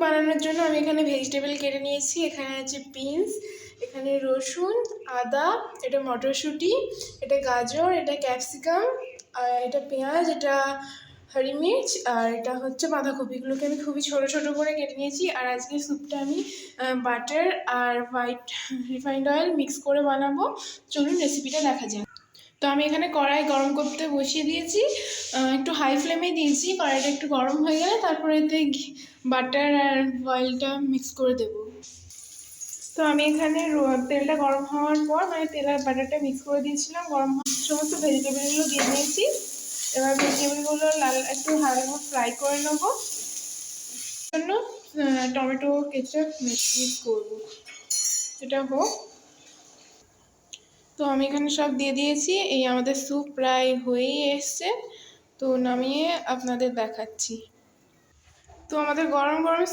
বানানোর জন্য আমি এখানে ভেজিটেবল কেটে নিয়েছি। এখানে আছে বিনস, এখানে রসুন, আদা, এটা মটরশুঁটি, এটা গাজর, এটা ক্যাপসিকাম, আর এটা পেঁয়াজ, এটা হরি মির্চ, আর এটা হচ্ছে বাঁধাকপিগুলোকে আমি খুবই ছোট ছোট করে কেটে নিয়েছি। আর আজকে স্যুপটা আমি বাটার আর হোয়াইট রিফাইন্ড অয়েল মিক্স করে বানাবো। চলুন রেসিপিটা দেখা যাক। তো আমি এখানে কড়াই গরম করতে বসিয়ে দিয়েছি, একটু হাই ফ্লেমে দিয়েছি। কড়াইটা একটু গরম হয়ে গেলে তারপরে এতে বাটার আর অয়েলটা মিক্স করে দেব। তো আমি এখানে তেলটা গরম হওয়ার পর তেল আর বাটারটা মিক্স করে দিয়েছিলাম। গরম সমস্ত ভেজিটেবলগুলো দিয়ে নিয়েছি। এবার ভেজিটেবলগুলো একটু হালকা ফ্রাই করে নেবো। জন্য টমেটো কেচাপ মিক্স করবো, এটা হোক। তো আমি এখানে সব দিয়ে দিয়েছি। এই আমাদের স্যুপ প্রায় হয়েই এসছে, তো নামিয়ে আপনাদের দেখাচ্ছি। তো আমাদের গরম গরম